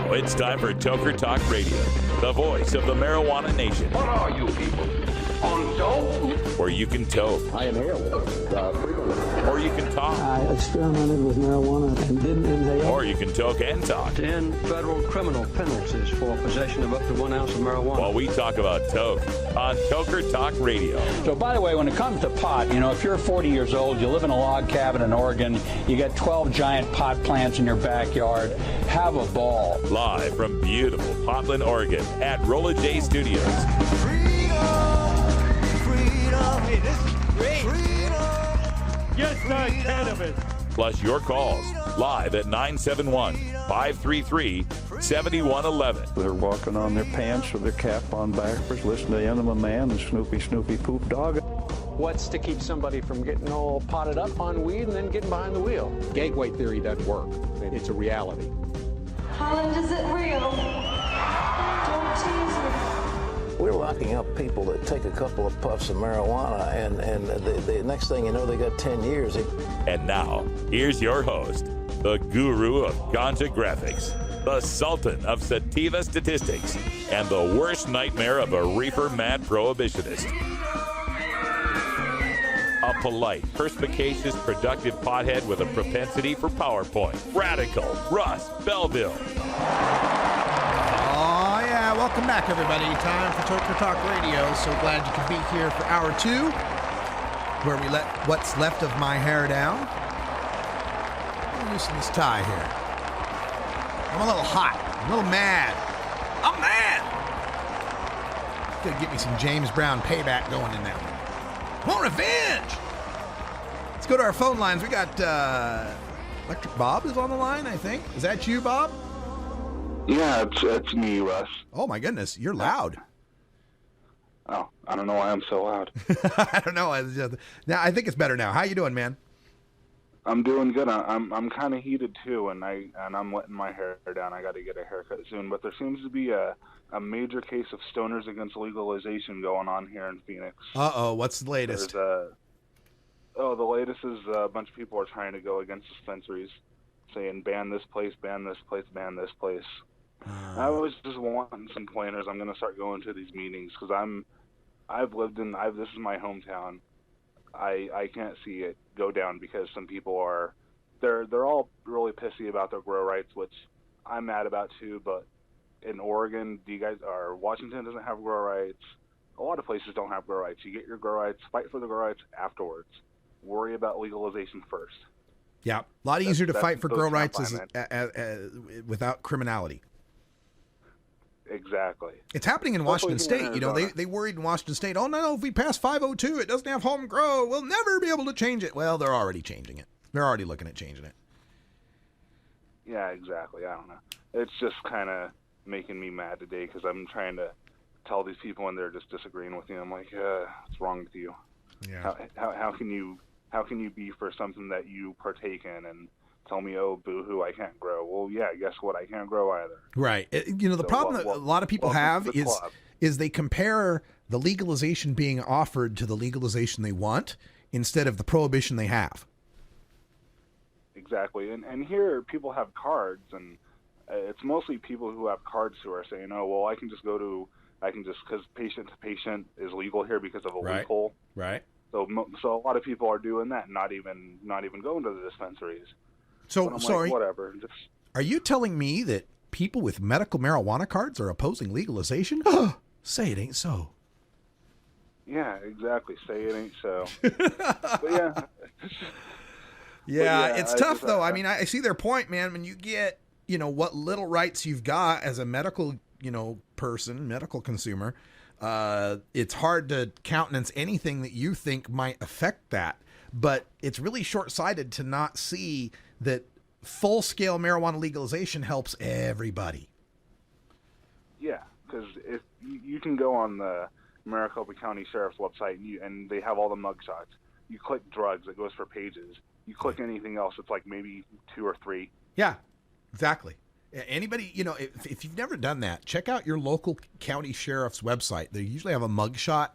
Now it's time for Toker Talk Radio, the voice of the marijuana nation. What are you people? On dope? Where you can toke. I inhale frequently. Or you can talk. I experimented with marijuana and didn't inhale. Or you can toke and talk. 10 federal criminal penalties for possession of up to 1 ounce of marijuana. While we talk about toke on Toker Talk Radio. So, by the way, when it comes to pot, if you're 40 years old, you live in a log cabin in Oregon, you got 12 giant pot plants in your backyard, have a ball. Live from beautiful Portland, Oregon at Rolla J Studios. Hey, this is great. Just not cannabis. Plus your calls live at 971-533-7111. They're walking on their pants with their cap on backwards, listening to Enema Man and Snoopy Poop Dog. What's to keep somebody from getting all potted up on weed and then getting behind the wheel? Gateway theory doesn't work. It's a reality. Holland, is it real? Don't tease me. We're locking up people that take a couple of puffs of marijuana, and the next thing you know, they got 10 years. And now, here's your host, the guru of ganja graphics, the sultan of sativa statistics, and the worst nightmare of a reefer mad prohibitionist. A polite, perspicacious, productive pothead with a propensity for PowerPoint. Radical Russ Belville. Oh, yeah. Welcome back, everybody. Time for Toker Talk Radio. So glad you could be here for hour 2, where we let what's left of my hair down. Let me loosen this tie here. I'm a little hot. I'm a little mad. I'm mad. Gonna get me some James Brown payback going in there. I want revenge. Let's go to our phone lines. We got Electric Bob is on the line, I think. Is that you, Bob? Yeah, it's me, Russ. Oh, my goodness. You're loud. Oh, I don't know why I'm so loud. I don't know. Now, I think it's better now. How you doing, man? I'm doing good. I'm kind of heated, too, and I'm letting my hair down. I got to get a haircut soon. But there seems to be a major case of stoners against legalization going on here in Phoenix. Uh-oh. What's the latest? The latest is a bunch of people are trying to go against dispensaries, saying ban this place, ban this place, ban this place. I was just wanting some pointers. I'm going to start going to these meetings because this is my hometown. I can't see it go down because some people they're all really pissy about their grow rights, which I'm mad about too. But in Oregon, Washington doesn't have grow rights. A lot of places don't have grow rights. You get your grow rights, fight for the grow rights afterwards. Worry about legalization first. Yeah, a lot easier to fight for grow rights without criminality. Exactly. It's happening in Washington State. They worried in Washington State, oh, no, if we pass 502, it doesn't have home grow. We'll never be able to change it. Well, they're already changing it. They're already looking at changing it. Yeah, exactly. I don't know. It's just kind of making me mad today because I'm trying to tell these people and they're just disagreeing with me. I'm like, what's wrong with you? Yeah. How can you be for something that you partake in and tell me, oh, boo-hoo, I can't grow? Well, yeah, guess what? I can't grow either. Right. The problem that a lot of people have is they compare the legalization being offered to the legalization they want instead of the prohibition they have. Exactly. And here people have cards, and it's mostly people who have cards who are saying, oh, well, because patient to patient is legal here because of a loophole. Right. So a lot of people are doing that, not even going to the dispensaries. So, sorry, whatever. Are you telling me that people with medical marijuana cards are opposing legalization? Say it ain't so. Yeah, exactly. Say it ain't so. But yeah, it's tough though. I mean, I see their point, man. When you get, what little rights you've got as a medical, person, medical consumer, it's hard to countenance anything that you think might affect that. But it's really short-sighted to not see that full-scale marijuana legalization helps everybody. Yeah, because if you can go on the Maricopa County Sheriff's website and they have all the mugshots. You click drugs, it goes for pages. You click anything else, it's like maybe 2 or 3. Yeah, exactly. Anybody, if you've never done that, check out your local county sheriff's website. They usually have a mugshot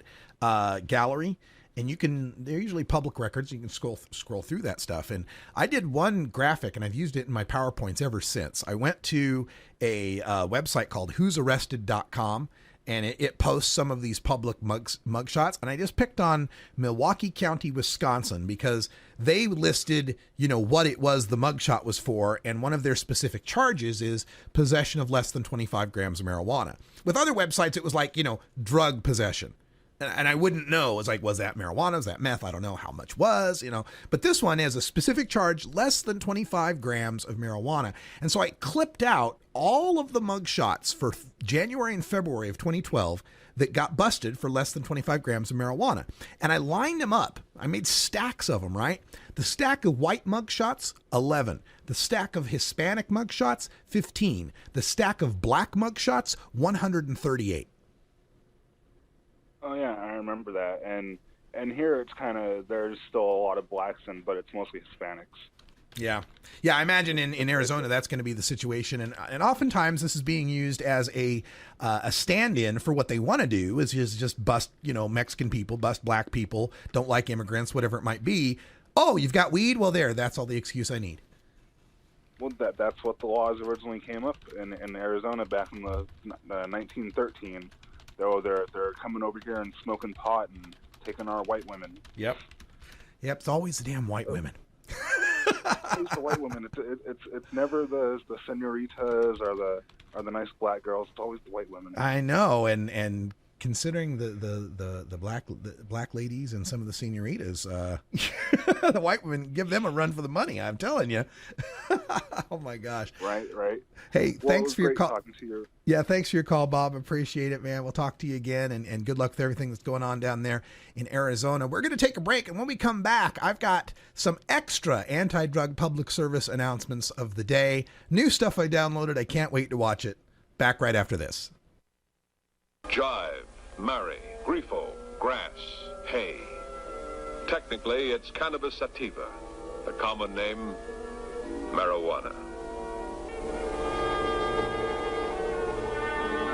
gallery. and they're usually public records. You can scroll through that stuff. And I did one graphic, and I've used it in my PowerPoints ever since. I went to a website called who'sarrested.com, and it posts some of these public mugshots. And I just picked on Milwaukee County, Wisconsin, because they listed, what it was the mugshot was for. And one of their specific charges is possession of less than 25 grams of marijuana. With other websites, it was like, drug possession. And I wouldn't know. It's like, was that marijuana? Was that meth? I don't know how much was, But this one has a specific charge, less than 25 grams of marijuana. And so I clipped out all of the mugshots for January and February of 2012 that got busted for less than 25 grams of marijuana. And I lined them up. I made stacks of them, right? The stack of white mugshots, 11. The stack of Hispanic mugshots, 15. The stack of black mugshots, 138. Oh yeah, I remember that. And here it's kind of, there's still a lot of blacks but it's mostly Hispanics. Yeah. I imagine in Arizona that's going to be the situation, and oftentimes this is being used as a stand-in for what they want to do, is just bust Mexican people, bust black people, don't like immigrants, whatever it might be. Oh, you've got weed? Well, that's all the excuse I need. Well, that's what the laws originally came up in Arizona back in the 1913. They're coming over here and smoking pot and taking our white women. Yep. It's always the damn white women. It's the white women. It's never the senoritas or the nice black girls. It's always the white women. I know, and considering the black ladies and some of the senoritas, the white women, give them a run for the money. I'm telling you. Oh my gosh. Right. Hey, thanks for your call. Talking to you. Yeah, thanks for your call, Bob. Appreciate it, man. We'll talk to you again, and good luck with everything that's going on down there in Arizona. We're going to take a break, and when we come back, I've got some extra anti-drug public service announcements of the day. New stuff I downloaded. I can't wait to watch it. Back right after this. Jive, marry, grifo, grass, hay. Technically, it's cannabis sativa, the common name, marijuana.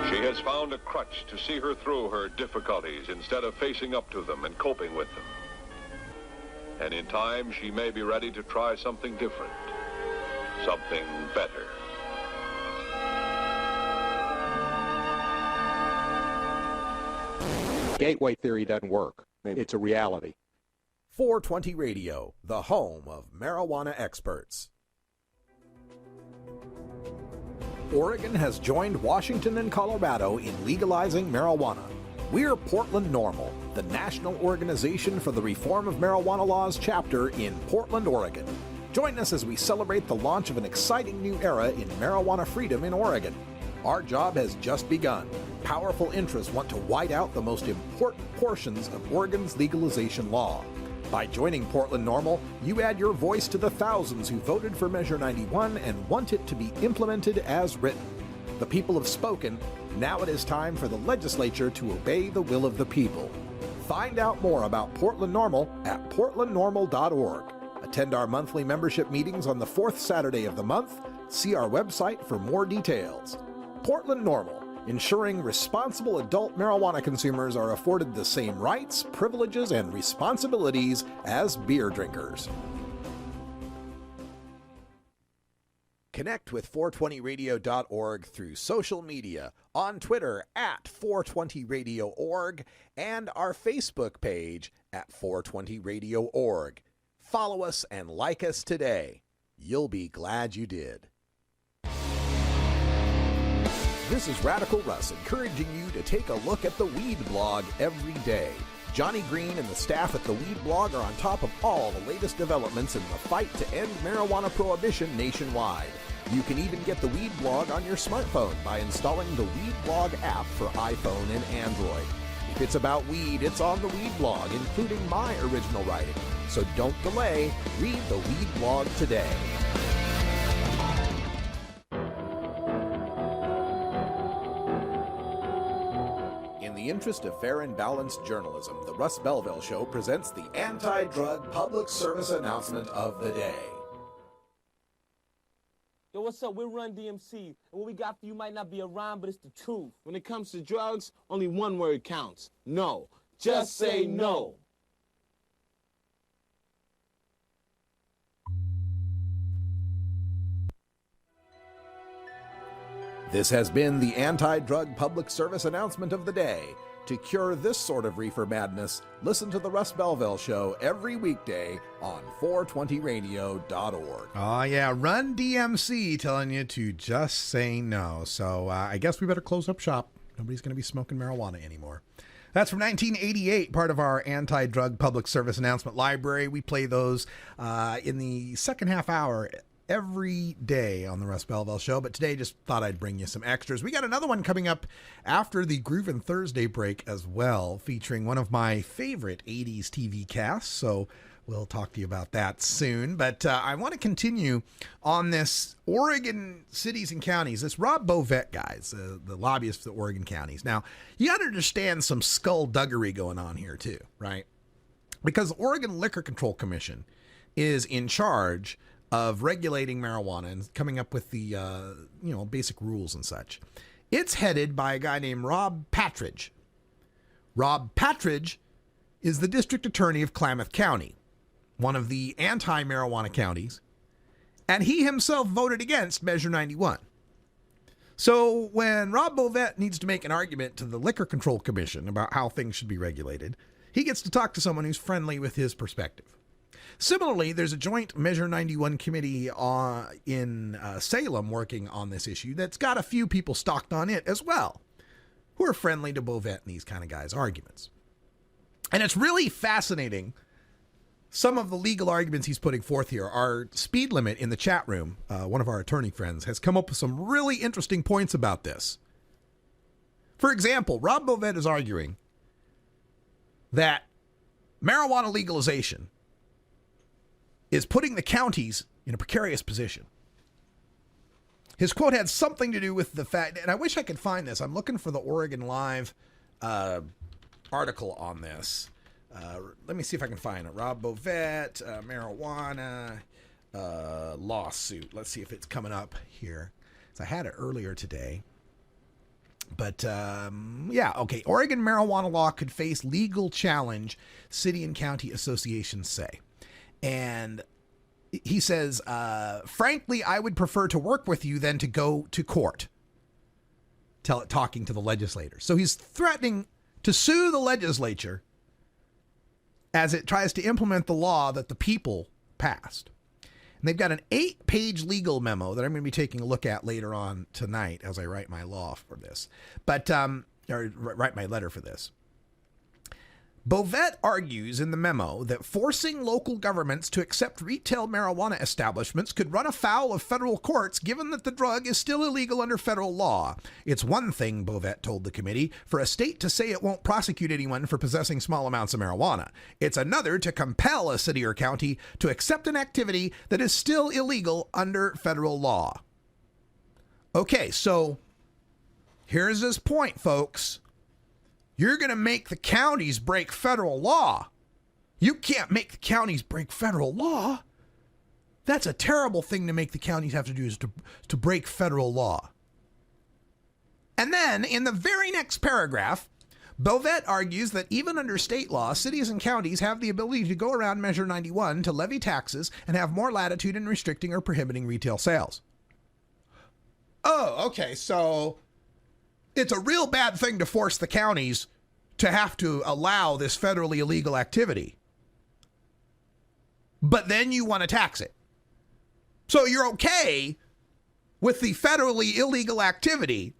She has found a crutch to see her through her difficulties instead of facing up to them and coping with them. And in time, she may be ready to try something different, something better. Gateway theory doesn't work. It's a reality. 420 Radio, the home of marijuana experts. Oregon has joined Washington and Colorado in legalizing marijuana. We're Portland NORML, the national organization for the reform of marijuana laws chapter in Portland, Oregon. Join us as we celebrate the launch of an exciting new era in marijuana freedom in Oregon. Our job has just begun. Powerful interests want to white out the most important portions of Oregon's legalization law. By joining Portland NORML, you add your voice to the thousands who voted for Measure 91 and want it to be implemented as written. The people have spoken. Now it is time for the legislature to obey the will of the people. Find out more about Portland NORML at portlandnormal.org. Attend our monthly membership meetings on the fourth Saturday of the month. See our website for more details. Portland NORML, ensuring responsible adult marijuana consumers are afforded the same rights, privileges, and responsibilities as beer drinkers. Connect with 420radio.org through social media, on Twitter at 420radio.org, and our Facebook page at 420radio.org. Follow us and like us today. You'll be glad you did. This is Radical Russ encouraging you to take a look at the Weed Blog every day. Johnny Green and the staff at the Weed Blog are on top of all the latest developments in the fight to end marijuana prohibition nationwide. You can even get the Weed Blog on your smartphone by installing the Weed Blog app for iPhone and Android. If it's about weed, it's on the Weed Blog, including my original writing. So don't delay. Read the Weed Blog today. In the interest of fair and balanced journalism, the Russ Belville Show presents the anti-drug public service announcement of the day. Yo, what's up? We're Run DMC, and what we got for you might not be a rhyme, but it's the truth. When it comes to drugs, only one word counts. No. Just say no. This has been the anti-drug public service announcement of the day. To cure this sort of reefer madness, listen to the Russ Belville Show every weekday on 420radio.org. Oh, yeah. Run DMC telling you to just say no. So I guess we better close up shop. Nobody's going to be smoking marijuana anymore. That's from 1988, part of our anti-drug public service announcement library. We play those in the second half hour every day on the Russ Belville Show, but today just thought I'd bring you some extras. We got another one coming up after the Groovin' Thursday break as well, featuring one of my favorite 80s TV casts, so we'll talk to you about that soon. But I want to continue on this Oregon cities and counties, this Rob Bovett guys, the lobbyist for the Oregon counties. Now, you got to understand some skullduggery going on here too, right? Because the Oregon Liquor Control Commission is in charge of regulating marijuana and coming up with the, basic rules and such. It's headed by a guy named Rob Patridge. Rob Patridge is the district attorney of Klamath County, one of the anti-marijuana counties, and he himself voted against Measure 91. So when Rob Bovett needs to make an argument to the Liquor Control Commission about how things should be regulated, he gets to talk to someone who's friendly with his perspective. Similarly, there's a joint Measure 91 committee in Salem working on this issue that's got a few people stalked on it as well, who are friendly to Bovett and these kind of guys' arguments. And it's really fascinating. Some of the legal arguments he's putting forth here. Our speed limit in the chat room, one of our attorney friends, has come up with some really interesting points about this. For example, Rob Bovett is arguing that marijuana legalization is putting the counties in a precarious position. His quote had something to do with the fact, and I wish I could find this. I'm looking for the Oregon Live article on this. Let me see if I can find it. Rob Bovett, marijuana lawsuit. Let's see if it's coming up here. So I had it earlier today. But, okay. Oregon marijuana law could face legal challenge, city and county associations say. And he says, frankly, I would prefer to work with you than to go to court. Talking to the legislators. So he's threatening to sue the legislature as it tries to implement the law that the people passed. And they've got an 8-page legal memo that I'm going to be taking a look at later on tonight as I write my law for this. Or write my letter for this. Bovett argues in the memo that forcing local governments to accept retail marijuana establishments could run afoul of federal courts given that the drug is still illegal under federal law. It's one thing, Bovett told the committee, for a state to say it won't prosecute anyone for possessing small amounts of marijuana. It's another to compel a city or county to accept an activity that is still illegal under federal law. Okay, so here's his point, folks. You're going to make the counties break federal law. You can't make the counties break federal law. That's a terrible thing to make the counties have to do, is to break federal law. And then in the very next paragraph, Bovett argues that even under state law, cities and counties have the ability to go around Measure 91 to levy taxes and have more latitude in restricting or prohibiting retail sales. Oh, okay, so it's a real bad thing to force the counties to have to allow this federally illegal activity. But then you want to tax it. So you're okay with the federally illegal activity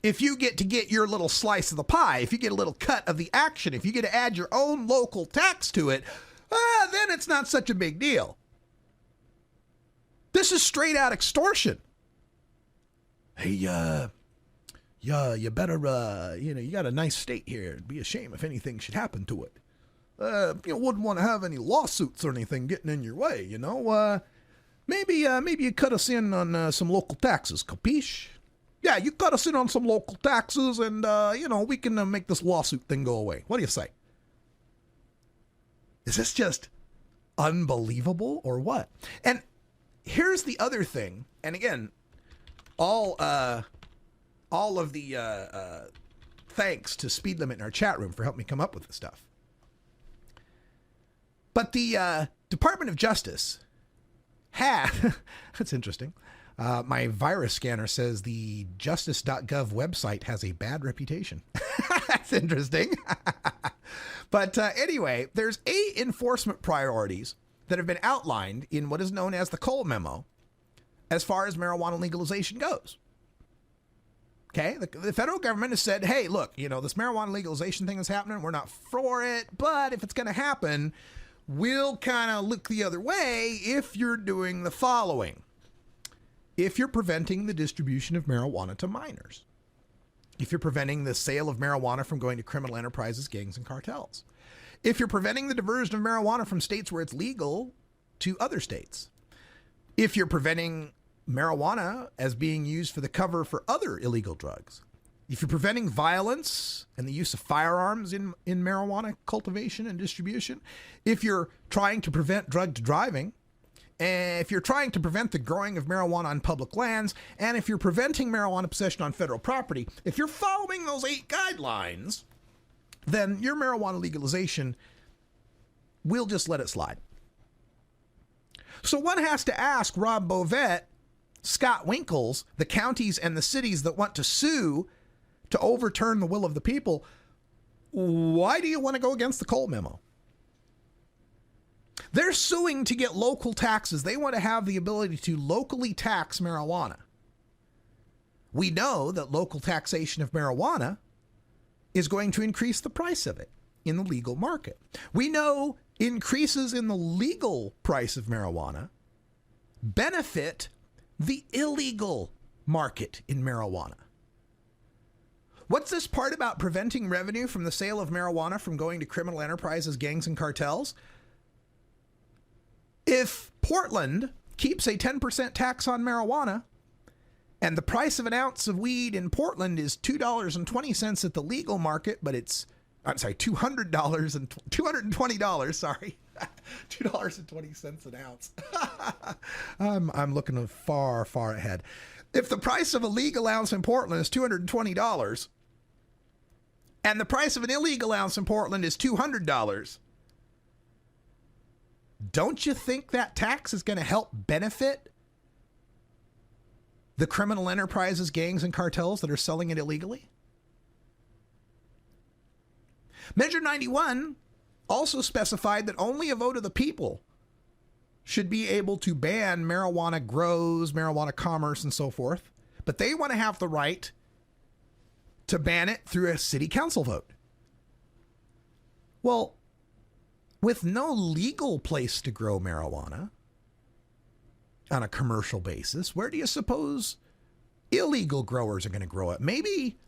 if you get to get your little slice of the pie, if you get a little cut of the action, if you get to add your own local tax to it, then it's not such a big deal. This is straight out extortion. Hey, you better, you got a nice state here. It'd be a shame if anything should happen to it. You wouldn't want to have any lawsuits or anything getting in your way, Maybe you cut us in on some local taxes, capiche? Yeah, you cut us in on some local taxes and, we can make this lawsuit thing go away. What do you say? Is this just unbelievable or what? And here's the other thing. And again, all of the thanks to Speed Limit in our chat room for helping me come up with this stuff. But the Department of Justice that's interesting, My virus scanner says the justice.gov website has a bad reputation. That's interesting. But anyway, there's 8 enforcement priorities that have been outlined in what is known as the Cole Memo as far as marijuana legalization goes. Okay, the federal government has said, hey, look, this marijuana legalization thing is happening. We're not for it, but if it's going to happen, we'll kind of look the other way if you're doing the following. If you're preventing the distribution of marijuana to minors. If you're preventing the sale of marijuana from going to criminal enterprises, gangs, and cartels. If you're preventing the diversion of marijuana from states where it's legal to other states. If you're preventing marijuana as being used for the cover for other illegal drugs. If you're preventing violence and the use of firearms in marijuana cultivation and distribution. If you're trying to prevent drug driving. And if you're trying to prevent the growing of marijuana on public lands, and if you're preventing marijuana possession on federal property, if you're following those 8 guidelines, then your marijuana legalization, we'll just let it slide. So one has to ask Rob Bovett, Scott Winkles, the counties and the cities that want to sue to overturn the will of the people, why do you want to go against the Cole Memo? They're suing to get local taxes. They want to have the ability to locally tax marijuana. We know that local taxation of marijuana is going to increase the price of it in the legal market. We know increases in the legal price of marijuana benefit the illegal market in marijuana. What's this part about preventing revenue from the sale of marijuana from going to criminal enterprises, gangs, and cartels? If Portland keeps a 10% tax on marijuana and the price of an ounce of weed in Portland is $2.20 at the legal market, but it's, $220, sorry. $2.20 an ounce. I'm looking far, far ahead. If the price of a legal ounce in Portland is $220 and the price of an illegal ounce in Portland is $200, don't you think that tax is going to help benefit the criminal enterprises, gangs, and cartels that are selling it illegally? Measure 91 also specified that only a vote of the people should be able to ban marijuana grows, marijuana commerce, and so forth. But they want to have the right to ban it through a city council vote. Well, with no legal place to grow marijuana on a commercial basis, where do you suppose illegal growers are going to grow it? Maybe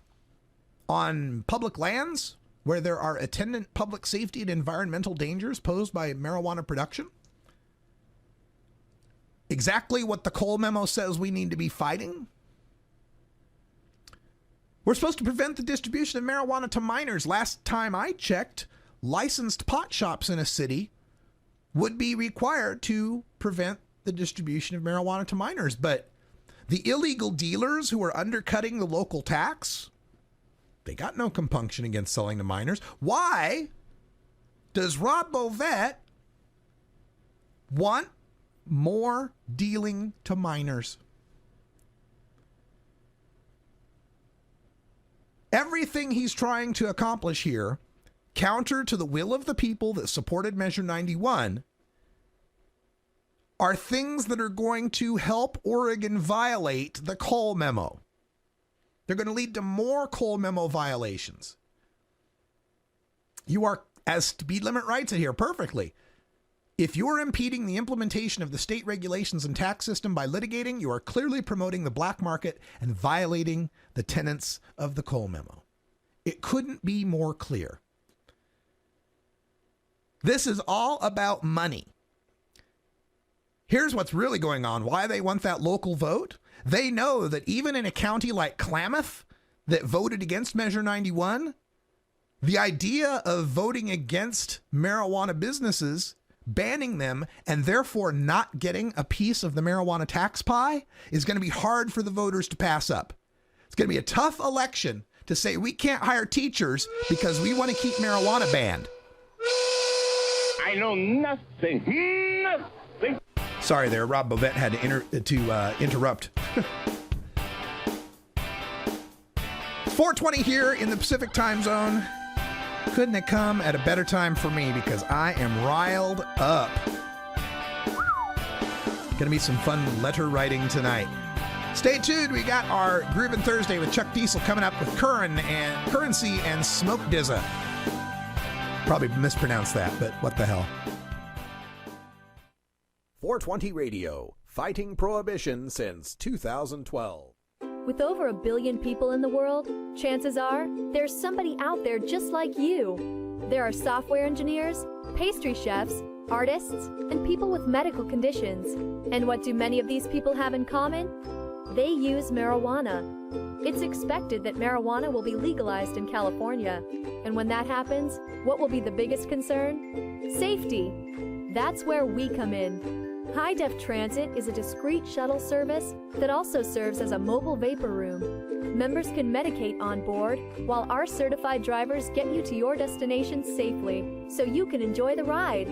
on public lands where there are attendant public safety and environmental dangers posed by marijuana production? Exactly what the Cole Memo says we need to be fighting. We're supposed to prevent the distribution of marijuana to minors. Last time I checked, licensed pot shops in a city would be required to prevent the distribution of marijuana to minors. But the illegal dealers who are undercutting the local tax, they got no compunction against selling to minors. Why does Rob Bovett want more dealing to minors? Everything he's trying to accomplish here, counter to the will of the people that supported Measure 91, are things that are going to help Oregon violate the Cole Memo. They're going to lead to more Cole Memo violations. You are, as speed limit writes it here perfectly, if you're impeding the implementation of the state regulations and tax system by litigating, you are clearly promoting the black market and violating the tenets of the Cole Memo. It couldn't be more clear. This is all about money. Here's what's really going on. Why they want that local vote? They know that even in a county like Klamath that voted against Measure 91, the idea of voting against marijuana businesses, banning them, and therefore not getting a piece of the marijuana tax pie is going to be hard for the voters to pass up. It's going to be a tough election to say we can't hire teachers because we want to keep marijuana banned. I know nothing. Sorry there, Rob Bovett had to interrupt. 4:20 here in the Pacific time zone. Couldn't it come at a better time for me because I am riled up. Gonna be some fun letter writing tonight. Stay tuned. We got our Groovin' Thursday with Chuck Diesel coming up with Currency and Smoke Dizza. Probably mispronounced that, but what the hell. 420 Radio, fighting prohibition since 2012. With over 1 billion people in the world, chances are there's somebody out there just like you. There are software engineers, pastry chefs, artists, and people with medical conditions. And what do many of these people have in common? They use marijuana. It's expected that marijuana will be legalized in California. And when that happens, what will be the biggest concern? Safety. That's where we come in. High Def Transit is a discreet shuttle service that also serves as a mobile vapor room. Members can medicate on board, while our certified drivers get you to your destination safely, so you can enjoy the ride.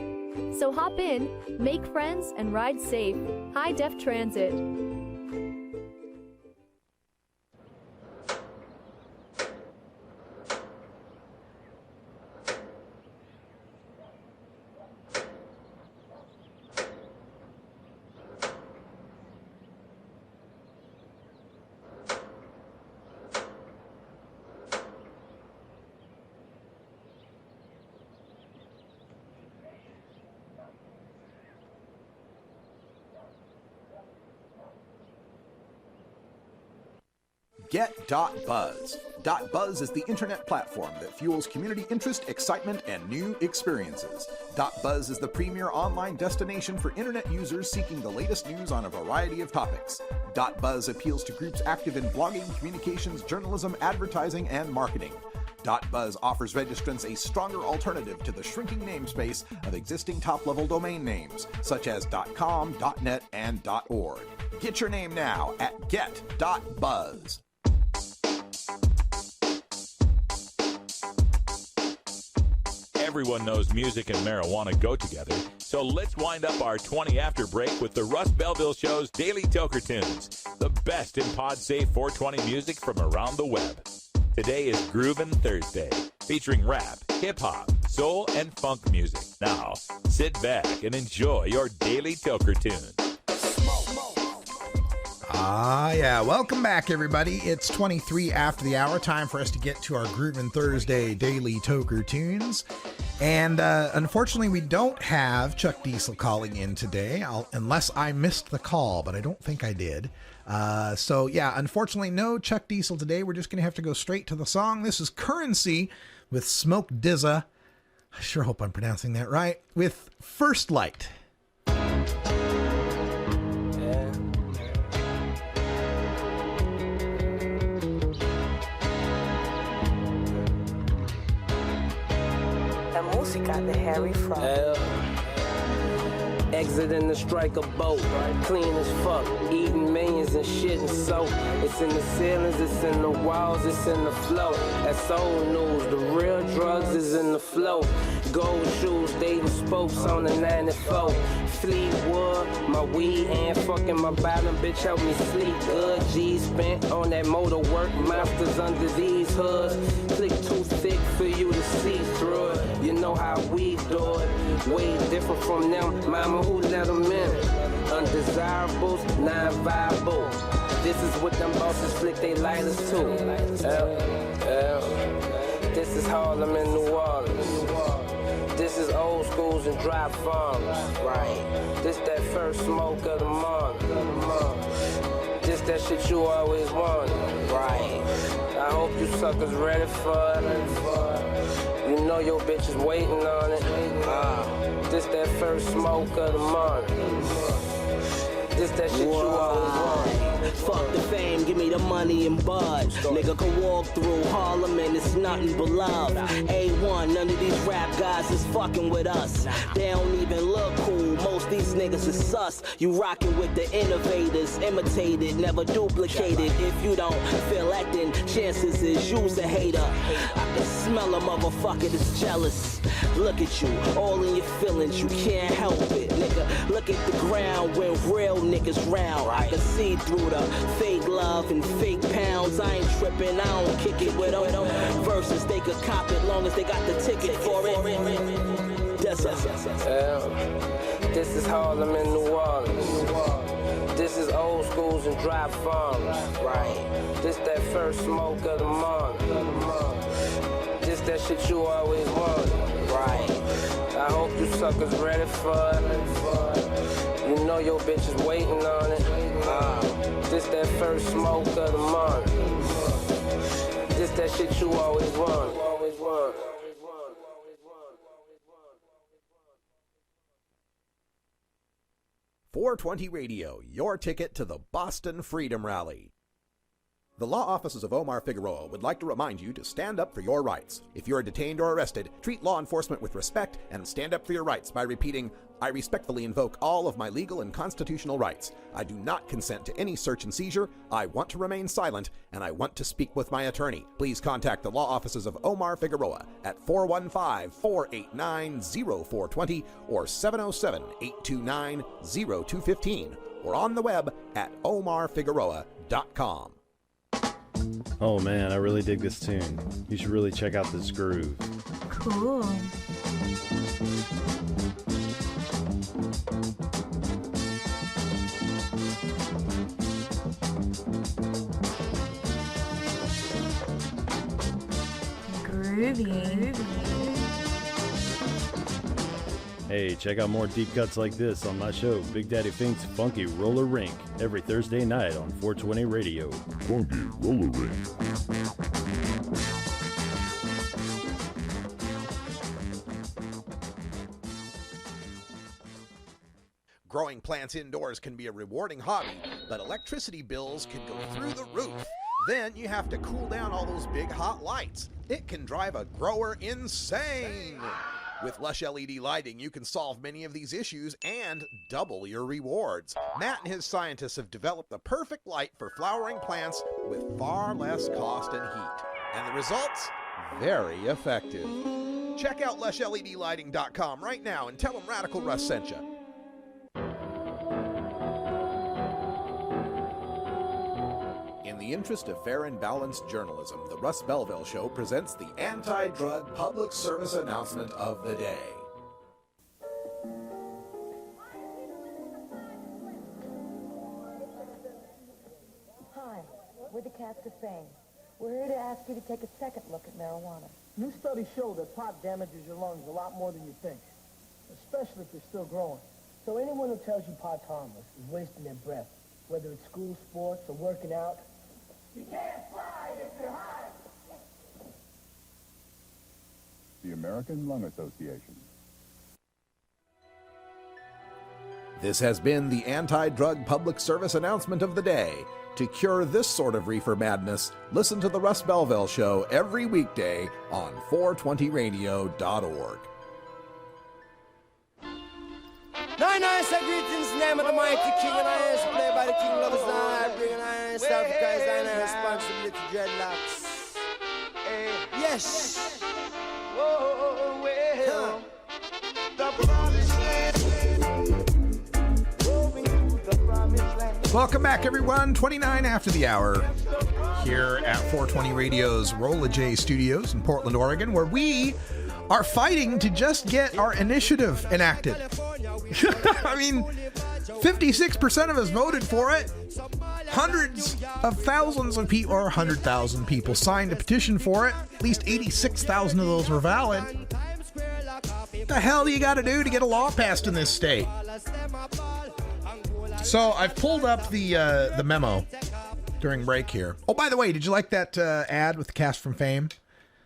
So hop in, make friends, and ride safe. High Def Transit. Get.Buzz. .Buzz is the internet platform that fuels community interest, excitement, and new experiences. .Buzz is the premier online destination for internet users seeking the latest news on a variety of topics. .Buzz appeals to groups active in blogging, communications, journalism, advertising, and marketing. .Buzz offers registrants a stronger alternative to the shrinking namespace of existing top-level domain names, such as .com, .net, and .org. Get your name now at get.buzz. Everyone knows music and marijuana go together, so let's wind up our 20 after break with the Russ Belville Show's Daily Toker Tunes, the best in pod-safe 420 music from around the web. Today is Groovin' Thursday, featuring rap, hip-hop, soul, and funk music. Now, sit back and enjoy your Daily Toker Tunes. Yeah. Welcome back, everybody. It's 23 after the hour. Time for us to get to our Groovin' Thursday Daily Toker Tunes. And unfortunately, we don't have Chuck Diesel calling in today, unless I missed the call, but I don't think I did. So, yeah, unfortunately, no Chuck Diesel today. We're just going to have to go straight to the song. This is Currency with Smoke Dizza. I sure hope I'm pronouncing that right. With First Light. Got the Harry from exiting the striker boat, clean as fuck, eating millions and shit and soap. It's in the ceilings, it's in the walls, it's in the flow. That's old news, the real drugs is in the flow. Gold shoes, dating spokes on the 94. Fleetwood, my weed and fucking my bottom bitch help me sleep good. G spent on that motor work, monsters under these hoods. Click too thick for you to see through it. You know how we do it, way different from them. Mama, who let them in? Undesirables, non-viable. This is what them bosses flick they lighters to. This is Harlem and New Orleans. This is old schools and dry farms, right? This that first smoke of the month. This that shit you always wanted, right? I hope you suckers ready for it. You know your bitch is waiting on it. This that first smoke of the month. This that shit you always wanted. Fuck the fame, give me the money and bud. Nigga can walk through Harlem and it's nothing but love. A1, none of these rap guys is fucking with us. They don't even look cool, most these niggas is sus. You rockin' with the innovators, imitated, never duplicated. If you don't feel that, then chances is you's a hater. I can smell a motherfucker that's jealous. Look at you, all in your feelings, you can't help it, nigga. Look at the ground when real niggas round. I can see through the fake love and fake pounds. I ain't tripping, I don't kick it with them. Versus they could cop it long as they got the ticket for it. That's us. This is Harlem in New Orleans. This is old schools and dry farms. Right. This that first smoke of the morning. This that shit you always wanted. Right. I hope you suckers ready for it. You know your bitch is waiting on it. This that first smoke of the morning. This that shit you always wanted. 420 Radio, your ticket to the Boston Freedom Rally. The law offices of Omar Figueroa would like to remind you to stand up for your rights. If you are detained or arrested, treat law enforcement with respect and stand up for your rights by repeating, I respectfully invoke all of my legal and constitutional rights. I do not consent to any search and seizure. I want to remain silent, and I want to speak with my attorney. Please contact the law offices of Omar Figueroa at 415-489-0420 or 707-829-0215 or on the web at omarfigueroa.com. Oh man, I really dig this tune. You should really check out this groove. Cool. Groovy. Hey, check out more deep cuts like this on my show, Big Daddy Fink's Funky Roller Rink, every Thursday night on 420 Radio. Funky Roller Rink. Growing plants indoors can be a rewarding hobby, but electricity bills can go through the roof. Then you have to cool down all those big hot lights. It can drive a grower insane. With Lush LED lighting, you can solve many of these issues and double your rewards. Matt and his scientists have developed the perfect light for flowering plants with far less cost and heat. And the results? Very effective. Check out LushLEDlighting.com right now and tell them Radical Russ sent you. In the interest of fair and balanced journalism, the Russ Belville Show presents the anti-drug public service announcement of the day. Hi, we're the Cast of Fame. We're here to ask you to take a second look at marijuana. New studies show that pot damages your lungs a lot more than you think, especially if they're still growing. So anyone who tells you pot's harmless is wasting their breath, whether it's school sports or working out. You can't fly if you're high. The American Lung Association. This has been the anti-drug public service announcement of the day. To cure this sort of reefer madness, listen to the Russ Belville Show every weekday on 420radio.org. Nice greetings, name of the mighty king, and I am play by the king lovers now. I bring an iron South Africa is an responsibility dreadlocks. Yes. Whoa, well. Welcome back, everyone. 29 after the hour here at 420 Radio's Rolla J Studios in Portland, Oregon, where we are fighting to just get our initiative enacted. I mean, 56% of us voted for it. Hundreds of thousands of people, or 100,000 people signed a petition for it. At least 86,000 of those were valid. What the hell do you got to do to get a law passed in this state? So I've pulled up the memo during break here. Oh, by the way, did you like that ad with the cast from Fame?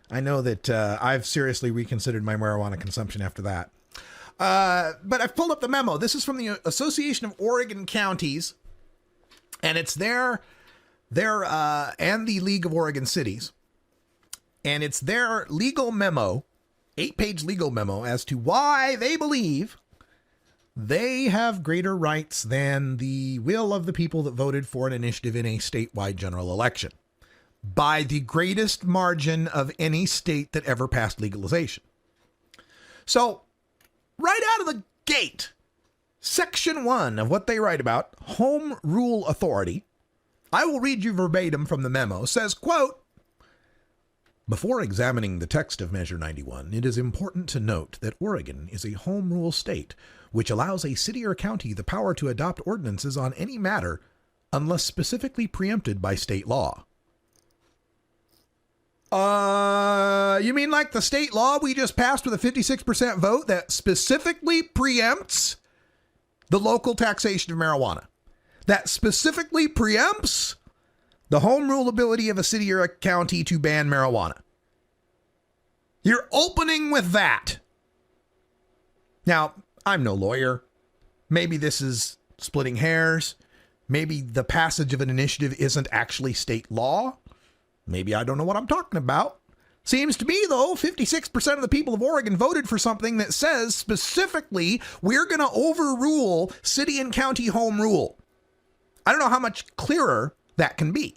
I know that I've seriously reconsidered my marijuana consumption after that. But I've pulled up the memo. This is from the Association of Oregon Counties, and it's their and the League of Oregon Cities. And it's their legal memo, 8-page legal memo, as to why they believe they have greater rights than the will of the people that voted for an initiative in a statewide general election, by the greatest margin of any state that ever passed legalization. So, right out of the gate, Section 1 of what they write about, Home Rule Authority, I will read you verbatim from the memo, says, quote, before examining the text of Measure 91, it is important to note that Oregon is a home rule state, which allows a city or county the power to adopt ordinances on any matter unless specifically preempted by state law. You mean like the state law we just passed with a 56% vote that specifically preempts the local taxation of marijuana? That specifically preempts the home rule ability of a city or a county to ban marijuana. You're opening with that. Now, I'm no lawyer. Maybe this is splitting hairs. Maybe the passage of an initiative isn't actually state law. Maybe I don't know what I'm talking about. Seems to me, though, 56% of the people of Oregon voted for something that says specifically we're going to overrule city and county home rule. I don't know how much clearer that can be.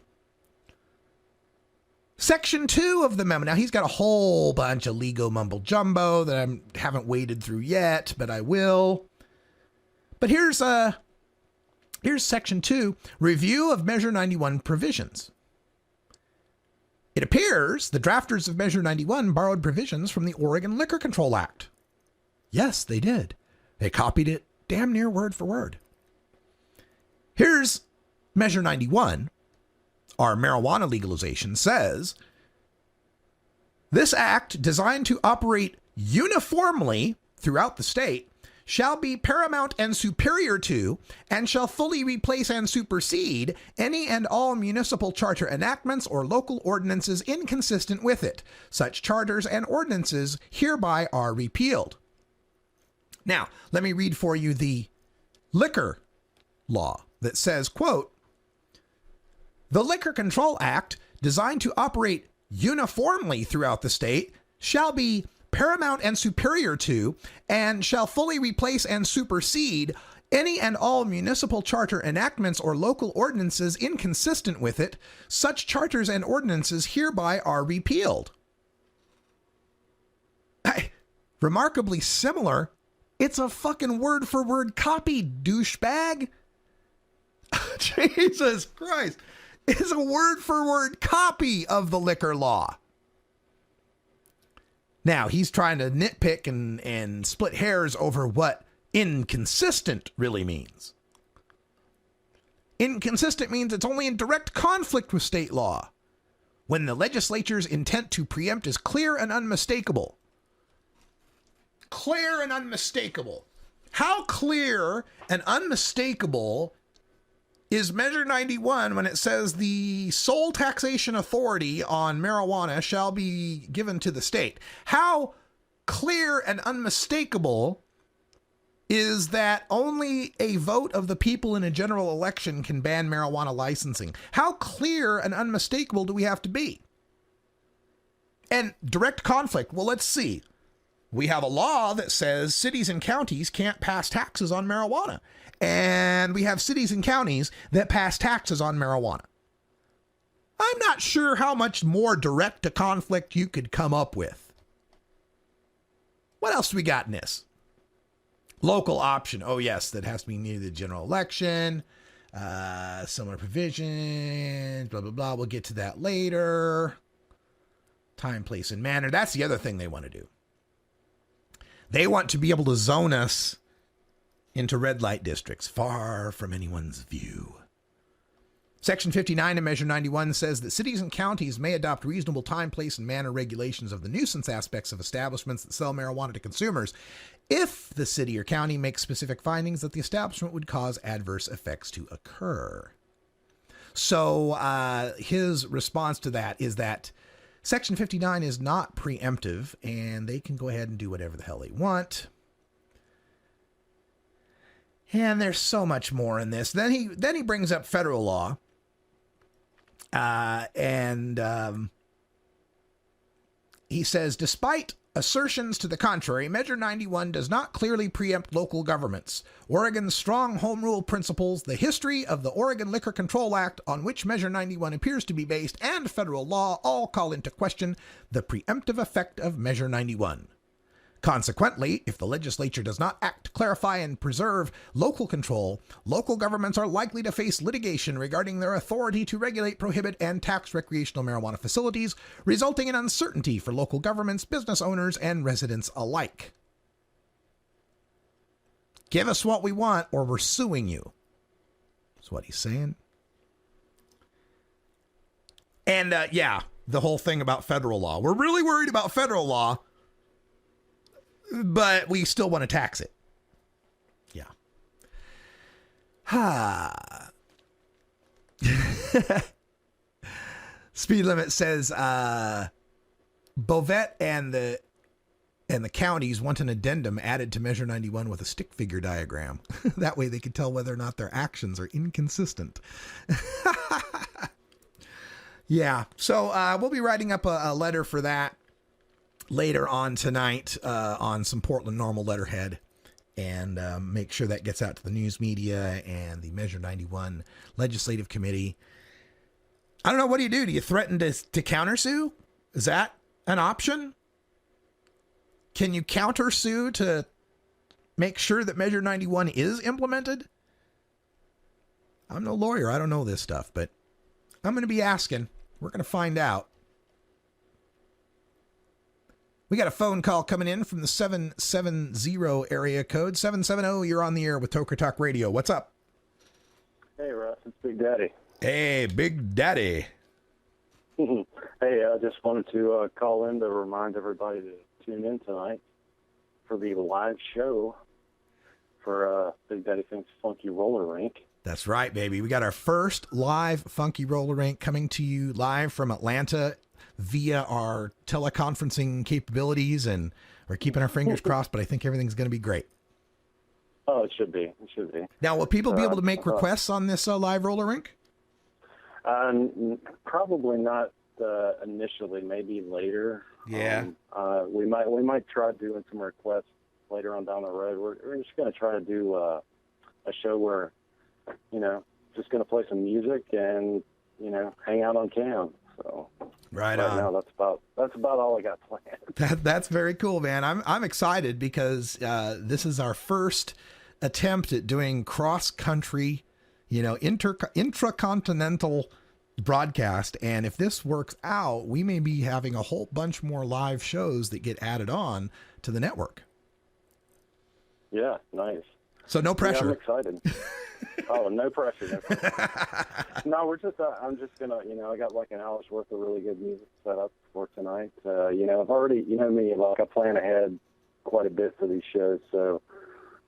Section 2 of the memo. Now, he's got a whole bunch of legal mumble jumbo that I haven't waded through yet, but I will. But here's Section 2, Review of Measure 91 Provisions. It appears the drafters of Measure 91 borrowed provisions from the Oregon Liquor Control Act. Yes, they did. They copied it damn near word for word. Here's Measure 91. Our marijuana legalization says, this act, designed to operate uniformly throughout the state, shall be paramount and superior to, and shall fully replace and supersede any and all municipal charter enactments or local ordinances inconsistent with it. Such charters and ordinances hereby are repealed. Now, let me read for you the liquor law that says, quote, the Liquor Control Act, designed to operate uniformly throughout the state, shall be paramount and superior to, and shall fully replace and supersede any and all municipal charter enactments or local ordinances inconsistent with it. Such charters and ordinances hereby are repealed. Remarkably similar. It's a fucking word for word copy, douchebag. Jesus Christ. It's a word for word copy of the liquor law. Now, he's trying to nitpick and split hairs over what inconsistent really means. Inconsistent means it's only in direct conflict with state law, when the legislature's intent to preempt is clear and unmistakable. Clear and unmistakable. How clear and unmistakable is Measure 91 when it says the sole taxation authority on marijuana shall be given to the state? How clear and unmistakable is that only a vote of the people in a general election can ban marijuana licensing? How clear and unmistakable do we have to be? And direct conflict, well, let's see. We have a law that says cities and counties can't pass taxes on marijuana. And we have cities and counties that pass taxes on marijuana. I'm not sure how much more direct to conflict you could come up with. What else do we got in this? Local option. Oh, yes, that has to be near the general election. Similar provisions, blah, blah, blah. We'll get to that later. Time, place, and manner. That's the other thing they want to do. They want to be able to zone us into red light districts, far from anyone's view. Section 59 of Measure 91 says that cities and counties may adopt reasonable time, place, and manner regulations of the nuisance aspects of establishments that sell marijuana to consumers if the city or county makes specific findings that the establishment would cause adverse effects to occur. So his response to that is that Section 59 is not preemptive, and they can go ahead and do whatever the hell they want. And there's so much more in this. Then he brings up federal law. He says, despite assertions to the contrary, Measure 91 does not clearly preempt local governments. Oregon's strong home rule principles, the history of the Oregon Liquor Control Act, on which Measure 91 appears to be based, and federal law all call into question the preemptive effect of Measure 91. Consequently, if the legislature does not act to clarify and preserve local control, local governments are likely to face litigation regarding their authority to regulate, prohibit, and tax recreational marijuana facilities, resulting in uncertainty for local governments, business owners, and residents alike. Give us what we want or we're suing you. That's what he's saying. And the whole thing about federal law. We're really worried about federal law, but we still want to tax it. Yeah. Speed limit says Bovett and the counties want an addendum added to Measure 91 with a stick figure diagram. That way they can tell whether or not their actions are inconsistent. Yeah, so we'll be writing up a letter for that later on tonight on some Portland Normal letterhead, and make sure that gets out to the news media and the Measure 91 Legislative Committee. I don't know, what do? Do you threaten to countersue? Is that an option? Can you countersue to make sure that Measure 91 is implemented? I'm no lawyer. I don't know this stuff, but I'm going to be asking. We're going to find out. We got a phone call coming in from the 770 area code. 770, you're on the air with Toker Talk Radio. What's up? Hey, Russ. It's Big Daddy. Hey, Big Daddy. Hey, I just wanted to call in to remind everybody to tune in tonight for the live show for Big Daddy Thinks Funky Roller Rink. That's right, baby. We got our first live Funky Roller Rink coming to you live from Atlanta via our teleconferencing capabilities, and we're keeping our fingers crossed, but I think everything's going to be great. Oh, it should be. It should be. Now, will people be able to make requests on this live roller rink? Probably not initially, maybe later. Yeah. We might try doing some requests later on down the road. We're just going to try to do a show where, just going to play some music and, hang out on cam. So right on. Now that's about all I got planned. That's very cool, man. I'm excited because this is our first attempt at doing cross country, intracontinental broadcast. And if this works out, we may be having a whole bunch more live shows that get added on to the network. Yeah, nice. So no pressure. Yeah, I'm excited. Oh, no pressure. No, we're just, I'm just going to, I got like an hour's worth of really good music set up for tonight. I've already, me, like I plan ahead quite a bit for these shows. So,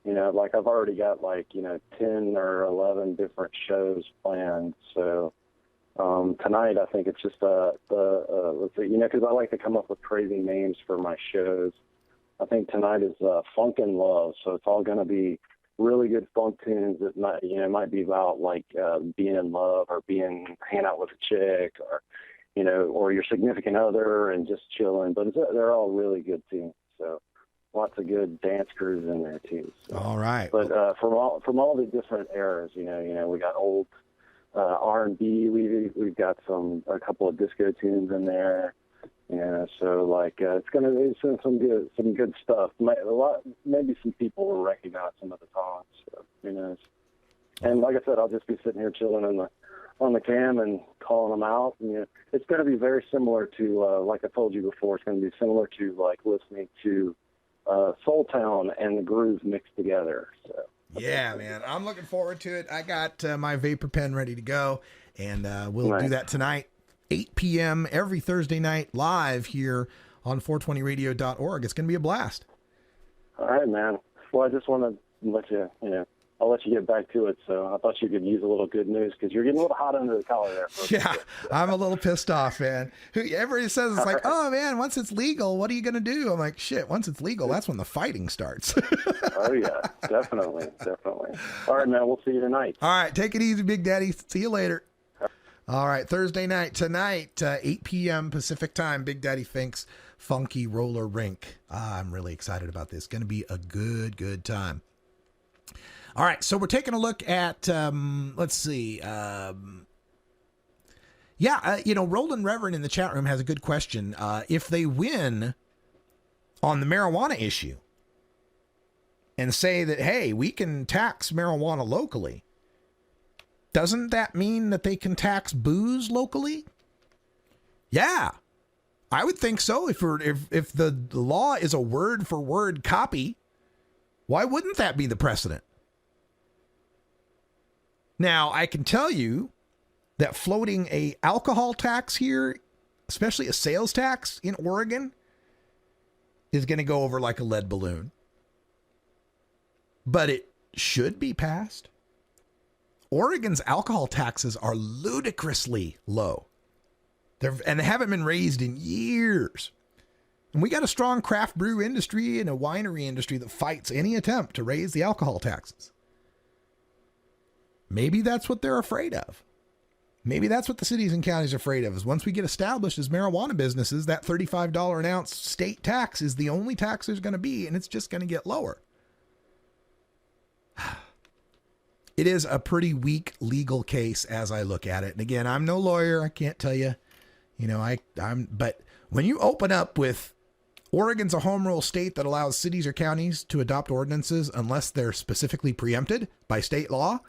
I've already got 10 or 11 different shows planned. So, tonight I think it's just, let's see, because I like to come up with crazy names for my shows. I think tonight is Funk and Love. So it's all going to be really good funk tunes that might be about being in love or hanging out with a chick or your significant other and just chilling. But they're all really good tunes. So lots of good dance crews in there too. So. All right. But from all the different eras, we got old R&B. We've got a couple of disco tunes in there. So it's gonna be some good stuff. Maybe some people will recognize some of the songs. So who knows? And like I said, I'll just be sitting here chilling on the cam and calling them out. And, it's going to be very similar to like I told you before. It's going to be similar to listening to Soul Town and the grooves mixed together. So yeah, man, I'm looking forward to it. I got my vapor pen ready to go, and we'll do that tonight. 8 p.m. every Thursday night live here on 420radio.org. It's going to be a blast. All right, man. Well, I just want to let you, I'll let you get back to it. So I thought you could use a little good news because you're getting a little hot under the collar there. Yeah, I'm a little pissed off, man. Everybody says it's oh, man, once it's legal, what are you going to do? I'm like, shit, once it's legal, that's when the fighting starts. Oh, yeah, definitely. All right, man, we'll see you tonight. All right, take it easy, Big Daddy. See you later. All right, Thursday night, tonight, 8 p.m. Pacific time, Big Daddy Thinks Funky Roller Rink. I'm really excited about this. Going to be a good time. All right, so we're taking a look at, let's see. Roland Reverend in the chat room has a good question. If they win on the marijuana issue and say that, hey, we can tax marijuana locally, doesn't that mean that they can tax booze locally? Yeah, I would think so. If the law is a word for word copy, why wouldn't that be the precedent? Now, I can tell you that floating a alcohol tax here, especially a sales tax in Oregon, is going to go over like a lead balloon. But it should be passed. Oregon's alcohol taxes are ludicrously low. And they haven't been raised in years. And we got a strong craft brew industry and a winery industry that fights any attempt to raise the alcohol taxes. Maybe that's what they're afraid of. Maybe that's what the cities and counties are afraid of, is once we get established as marijuana businesses, that $35 an ounce state tax is the only tax there's going to be, and it's just going to get lower. It is a pretty weak legal case as I look at it. And again, I'm no lawyer. I can't tell you, but when you open up with Oregon's a home rule state that allows cities or counties to adopt ordinances unless they're specifically preempted by state law,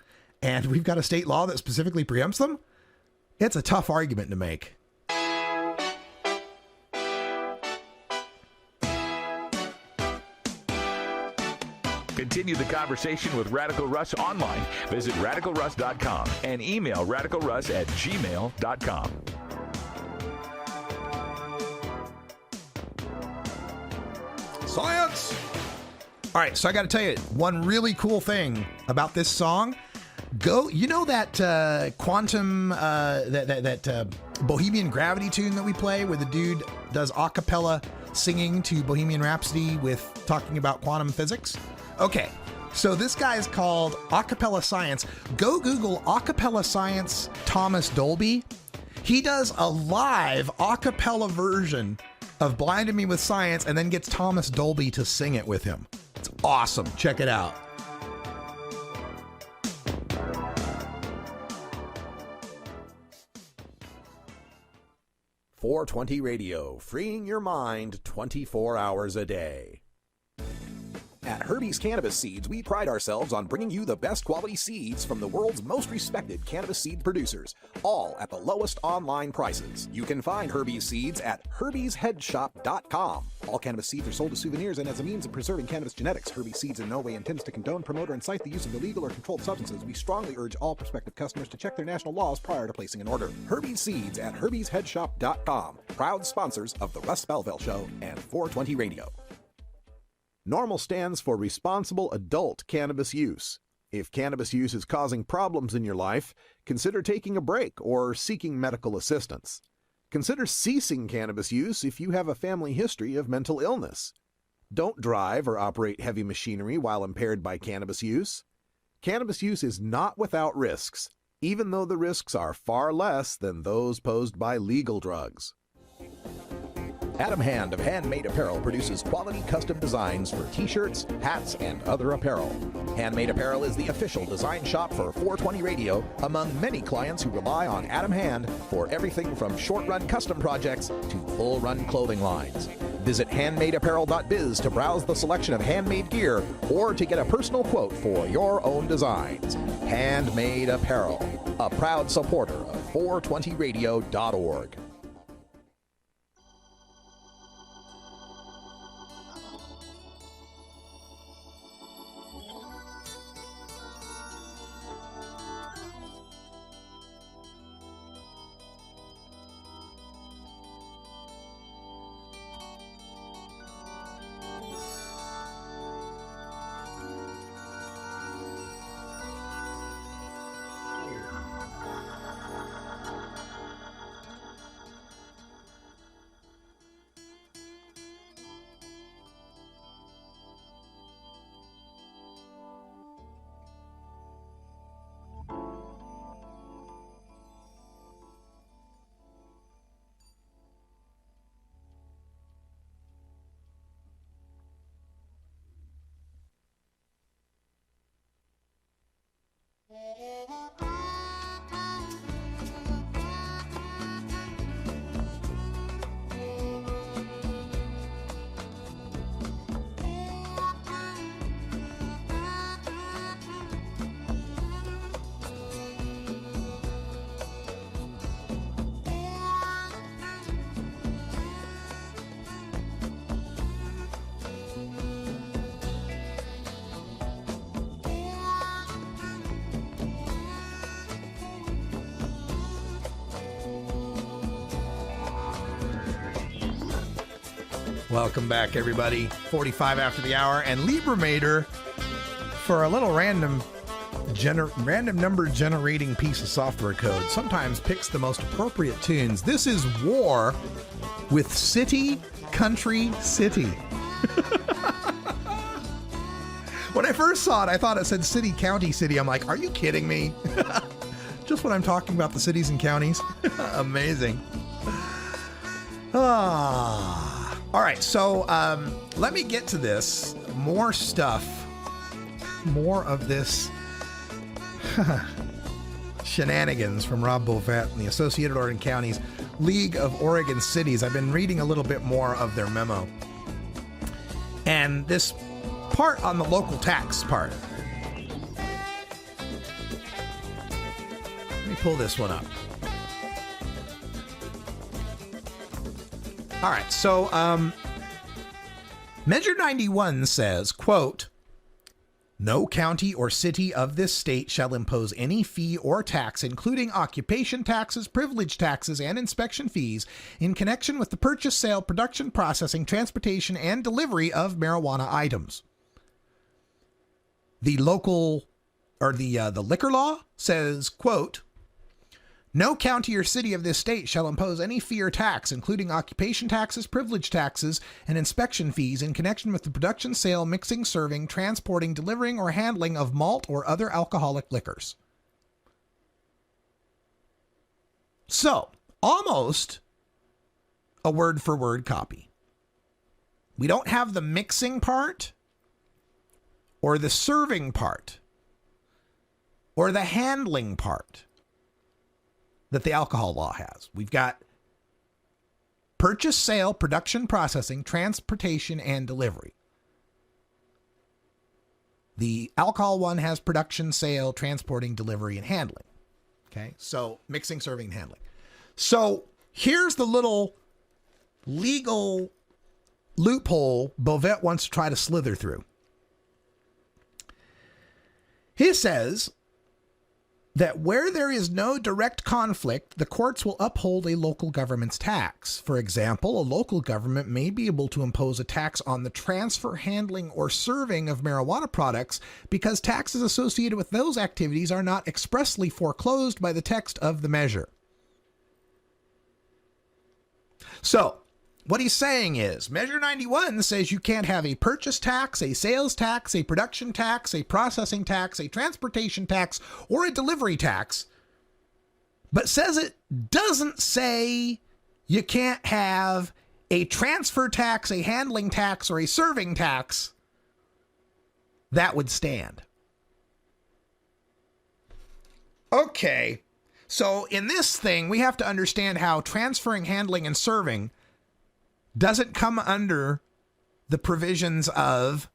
and we've got a state law that specifically preempts them, it's a tough argument to make. Continue the conversation with Radical Russ online. Visit radicalruss.com and email radicalruss@gmail.com. Science! All right, so I got to tell you one really cool thing about this song. You know that quantum, that Bohemian Gravity tune that we play where the dude does a cappella singing to Bohemian Rhapsody with talking about quantum physics? Okay, so this guy's called Acapella Science. Go Google Acapella Science Thomas Dolby. He does a live acapella version of Blinded Me with Science and then gets Thomas Dolby to sing it with him. It's awesome. Check it out. .420 Radio, freeing your mind 24 hours a day. At Herbie's Cannabis Seeds, we pride ourselves on bringing you the best quality seeds from the world's most respected cannabis seed producers, all at the lowest online prices. You can find Herbie's Seeds at herbiesheadshop.com. All cannabis seeds are sold as souvenirs and as a means of preserving cannabis genetics. Herbie's Seeds in no way intends to condone, promote, or incite the use of illegal or controlled substances. We strongly urge all prospective customers to check their national laws prior to placing an order. Herbie's Seeds at herbiesheadshop.com. Proud sponsors of The Russ Belville Show and 420 Radio. NORMAL stands for Responsible Adult Cannabis Use. If cannabis use is causing problems in your life, consider taking a break or seeking medical assistance. Consider ceasing cannabis use if you have a family history of mental illness. Don't drive or operate heavy machinery while impaired by cannabis use. Cannabis use is not without risks, even though the risks are far less than those posed by legal drugs. Adam Hand of Handmade Apparel produces quality custom designs for t-shirts, hats, and other apparel. Handmade Apparel is the official design shop for 420 Radio, among many clients who rely on Adam Hand for everything from short-run custom projects to full-run clothing lines. Visit handmadeapparel.biz to browse the selection of handmade gear or to get a personal quote for your own designs. Handmade Apparel, a proud supporter of 420radio.org. Welcome back, everybody. 45 after the hour, and Libremator, for a little random number generating piece of software code, sometimes picks the most appropriate tunes. This is War with City, Country, City. When I first saw it, I thought it said City, County, City. I'm like, are you kidding me? Just when I'm talking about the cities and counties. Amazing. All right, so let me get to this. More stuff. More of this shenanigans from Rob Bovett and the Associated Oregon Counties League of Oregon Cities. I've been reading a little bit more of their memo. And this part on the local tax part. Let me pull this one up. All right, so Measure 91 says, quote, no county or city of this state shall impose any fee or tax, including occupation taxes, privilege taxes, and inspection fees in connection with the purchase, sale, production, processing, transportation, and delivery of marijuana items. The local, or the liquor law says, quote, no county or city of this state shall impose any fee or tax, including occupation taxes, privilege taxes, and inspection fees in connection with the production, sale, mixing, serving, transporting, delivering, or handling of malt or other alcoholic liquors. So, almost a word-for-word copy. We don't have the mixing part, or the serving part, or the handling part that the alcohol law has. We've got purchase, sale, production, processing, transportation, and delivery. The alcohol one has production, sale, transporting, delivery, and handling. Okay, so mixing, serving, and handling. So here's the little legal loophole Bovett wants to try to slither through. He says that where there is no direct conflict, the courts will uphold a local government's tax. For example, a local government may be able to impose a tax on the transfer, handling, or serving of marijuana products because taxes associated with those activities are not expressly foreclosed by the text of the measure. So, what he's saying is, Measure 91 says you can't have a purchase tax, a sales tax, a production tax, a processing tax, a transportation tax, or a delivery tax, but says it doesn't say you can't have a transfer tax, a handling tax, or a serving tax. That would stand. Okay, so in this thing, we have to understand how transferring, handling, and serving doesn't come under the provisions of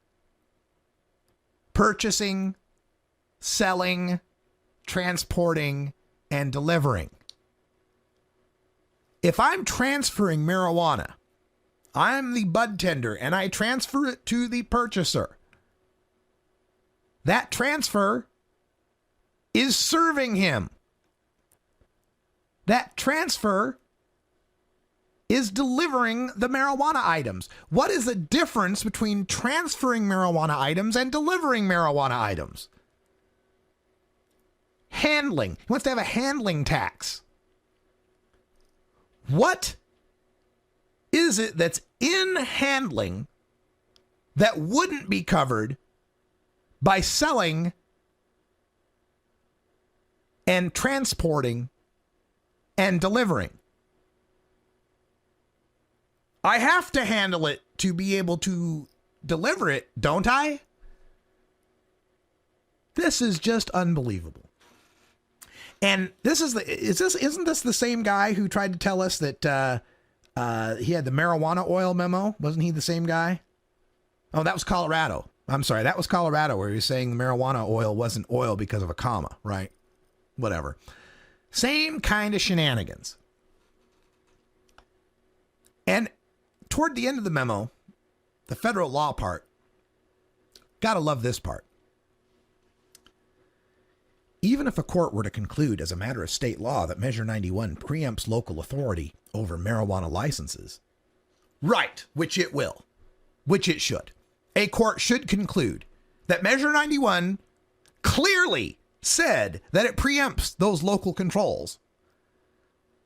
purchasing, selling, transporting, and delivering. If I'm transferring marijuana, I'm the bud tender and I transfer it to the purchaser. That transfer is serving him. That transfer is delivering the marijuana items. What is the difference between transferring marijuana items and delivering marijuana items? Handling. He wants to have a handling tax. What is it that's in handling that wouldn't be covered by selling and transporting and delivering? I have to handle it to be able to deliver it, don't I? This is just unbelievable. And isn't this the same guy who tried to tell us that he had the marijuana oil memo? Wasn't he the same guy? Oh, that was Colorado. I'm sorry, that was Colorado where he was saying the marijuana oil wasn't oil because of a comma, right? Whatever. Same kind of shenanigans. And toward the end of the memo, the federal law part, gotta love this part. Even if a court were to conclude as a matter of state law that Measure 91 preempts local authority over marijuana licenses, Right, which it will, which it should. A court should conclude that Measure 91 clearly said that it preempts those local controls.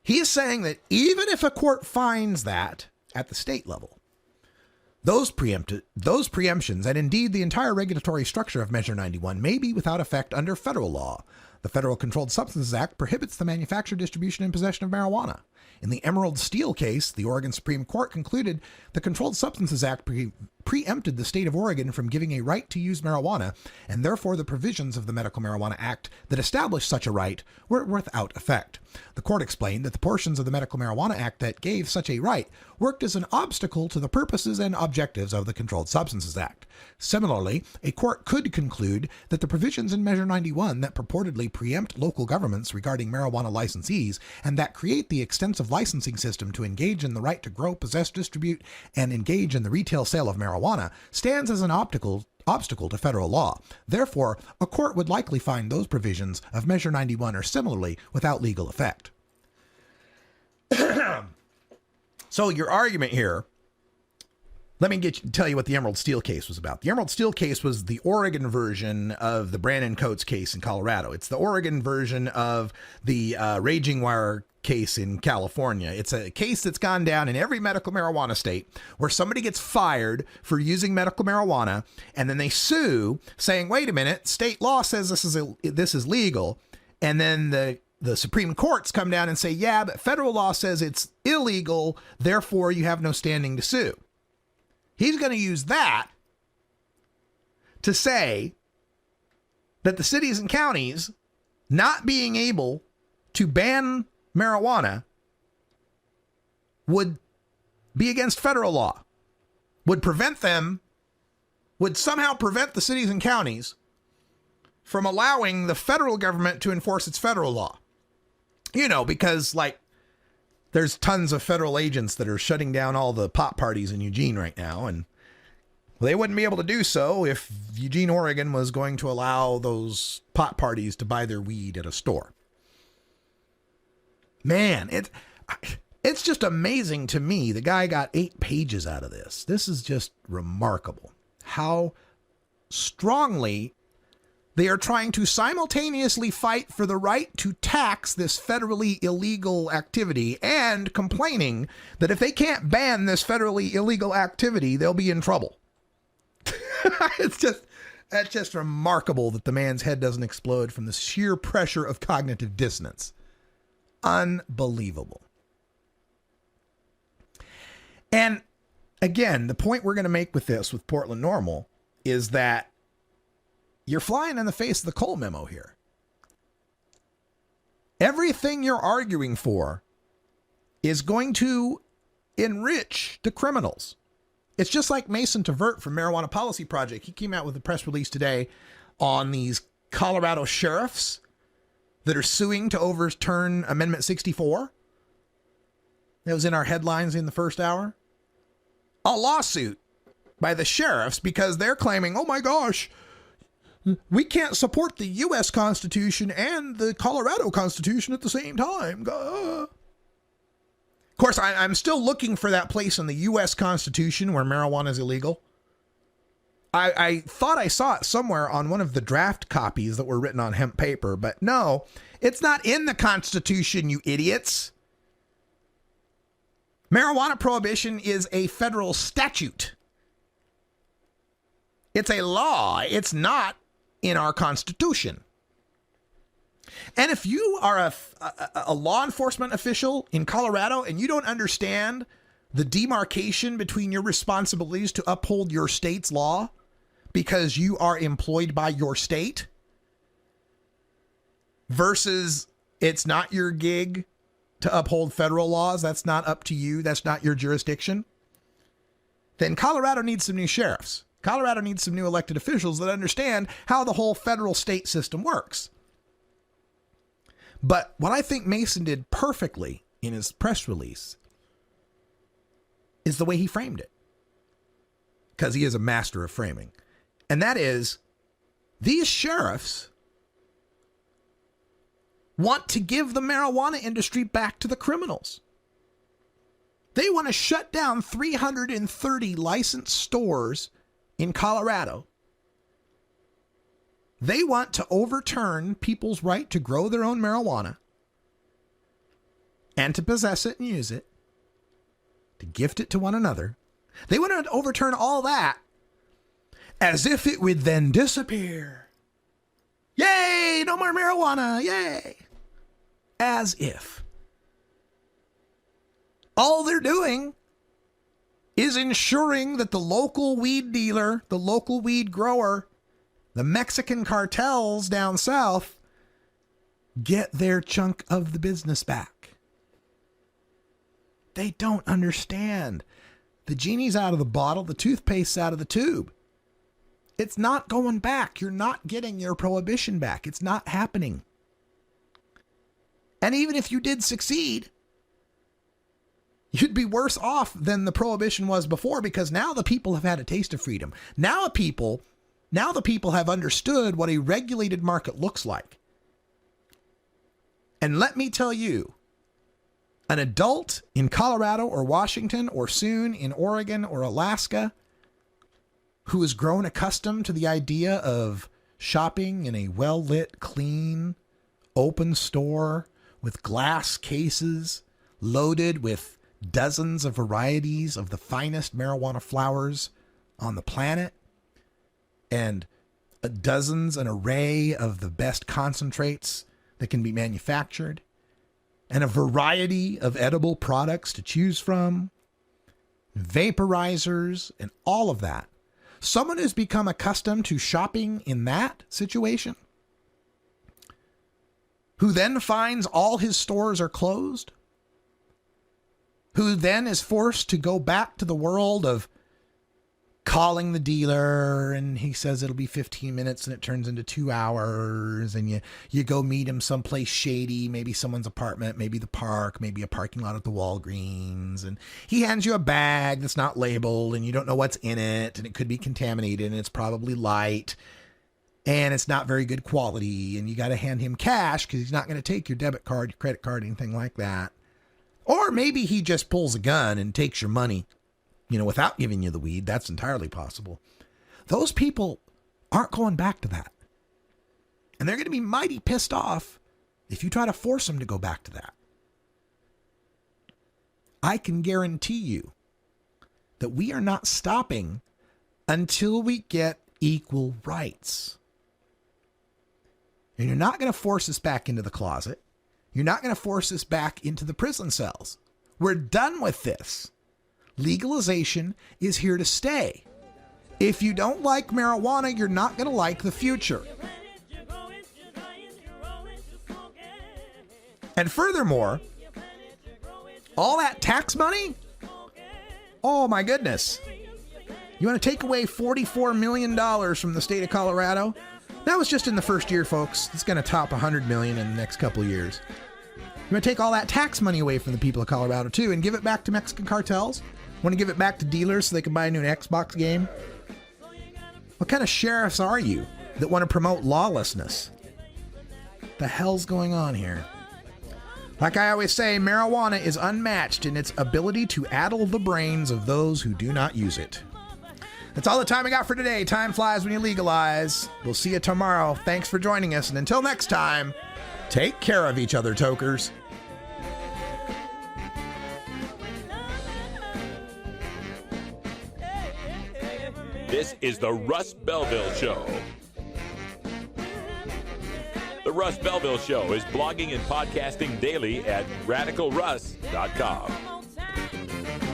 He is saying that even if a court finds that at the state level, those preemptions, and indeed the entire regulatory structure of Measure 91, may be without effect under federal law. The Federal Controlled Substances Act prohibits the manufacture, distribution, and possession of marijuana. In the Emerald Steel case, the Oregon Supreme Court concluded the Controlled Substances Act preempted the state of Oregon from giving a right to use marijuana, and therefore the provisions of the Medical Marijuana Act that established such a right were without effect. The court explained that the portions of the Medical Marijuana Act that gave such a right worked as an obstacle to the purposes and objectives of the Controlled Substances Act. Similarly, a court could conclude that the provisions in Measure 91 that purportedly preempt local governments regarding marijuana licensees and that create the extensive licensing system to engage in the right to grow, possess, distribute, and engage in the retail sale of marijuana stands as an obstacle to federal law. Therefore, a court would likely find those provisions of Measure 91 are similarly without legal effect. So your argument here, let me tell you what the Emerald Steel case was about. The Emerald Steel case was the Oregon version of the Brandon Coates case in Colorado. It's the Oregon version of the Raging Wire case in California. It's a case that's gone down in every medical marijuana state where somebody gets fired for using medical marijuana, and then they sue saying, wait a minute, state law says this is legal. And then the Supreme Courts come down and say, yeah, but federal law says it's illegal, therefore you have no standing to sue. He's going to use that to say that the cities and counties not being able to ban marijuana would be against federal law, would somehow prevent the cities and counties from allowing the federal government to enforce its federal law. You know, because there's tons of federal agents that are shutting down all the pot parties in Eugene right now, and they wouldn't be able to do so if Eugene, Oregon was going to allow those pot parties to buy their weed at a store. Man, it's just amazing to me. The guy got 8 pages out of this. This is just remarkable how strongly they are trying to simultaneously fight for the right to tax this federally illegal activity and complaining that if they can't ban this federally illegal activity, they'll be in trouble. That's just remarkable that the man's head doesn't explode from the sheer pressure of cognitive dissonance. Unbelievable. And again, the point we're going to make with this, with Portland Normal, is that you're flying in the face of the Cole memo here. Everything you're arguing for is going to enrich the criminals. It's just like Mason Tvert from Marijuana Policy Project. He came out with a press release today on these Colorado sheriffs that are suing to overturn Amendment 64. That was in our headlines in the first hour. A lawsuit by the sheriffs because they're claiming, oh my gosh, we can't support the U.S. Constitution and the Colorado Constitution at the same time. Of course, I'm still looking for that place in the U.S. Constitution where marijuana is illegal. I thought I saw it somewhere on one of the draft copies that were written on hemp paper, but no, it's not in the Constitution, you idiots. Marijuana prohibition is a federal statute. It's a law. It's not in our Constitution. And if you are a law enforcement official in Colorado and you don't understand the demarcation between your responsibilities to uphold your state's law because you are employed by your state versus it's not your gig to uphold federal laws, that's not up to you, that's not your jurisdiction, then Colorado needs some new sheriffs. Colorado needs some new elected officials that understand how the whole federal state system works. But what I think Mason did perfectly in his press release is the way he framed it. Because he is a master of framing. And that is, these sheriffs want to give the marijuana industry back to the criminals. They want to shut down 330 licensed stores in Colorado. They want to overturn people's right to grow their own marijuana and to possess it and use it, to gift it to one another. They want to overturn all that as if it would then disappear. Yay, no more marijuana, yay. As if. All they're doing is ensuring that the local weed dealer, the local weed grower, the Mexican cartels down south get their chunk of the business back. They don't understand. The genie's out of the bottle, the toothpaste's out of the tube. It's not going back. You're not getting your prohibition back. It's not happening. And even if you did succeed, you'd be worse off than the prohibition was before, because now the people have had a taste of freedom. Now the people have understood what a regulated market looks like. And let me tell you, an adult in Colorado or Washington or soon in Oregon or Alaska who has grown accustomed to the idea of shopping in a well-lit, clean, open store with glass cases loaded with dozens of varieties of the finest marijuana flowers on the planet and an array of the best concentrates that can be manufactured and a variety of edible products to choose from, vaporizers, and all of that. Someone who's become accustomed to shopping in that situation, who then finds all his stores are closed, who then is forced to go back to the world of calling the dealer, and he says it'll be 15 minutes and it turns into 2 hours, and you go meet him someplace shady, maybe someone's apartment, maybe the park, maybe a parking lot at the Walgreens, and he hands you a bag that's not labeled and you don't know what's in it, and it could be contaminated and it's probably light and it's not very good quality, and you got to hand him cash because he's not going to take your debit card, your credit card, anything like that. Or maybe he just pulls a gun and takes your money, without giving you the weed. That's entirely possible. Those people aren't going back to that. And they're going to be mighty pissed off if you try to force them to go back to that. I can guarantee you that we are not stopping until we get equal rights. And you're not going to force us back into the closet. You're not going to force us back into the prison cells. We're done with this. Legalization is here to stay. If you don't like marijuana, you're not going to like the future. And furthermore, all that tax money? Oh my goodness. You want to take away $44 million from the state of Colorado? That was just in the first year, folks. It's going to top $100 million in the next couple of years. You want to take all that tax money away from the people of Colorado, too, and give it back to Mexican cartels? Want to give it back to dealers so they can buy a new Xbox game? What kind of sheriffs are you that want to promote lawlessness? What the hell's going on here? Like I always say, marijuana is unmatched in its ability to addle the brains of those who do not use it. That's all the time I got for today. Time flies when you legalize. We'll see you tomorrow. Thanks for joining us, and until next time, take care of each other, tokers. This is the Russ Belville Show. The Russ Belville Show is blogging and podcasting daily at radicalruss.com.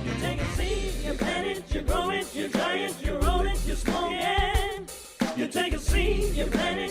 You take a seed, you plant it, you grow it, you dry it, you roll it, you smoke it. You take a seed, you plant it,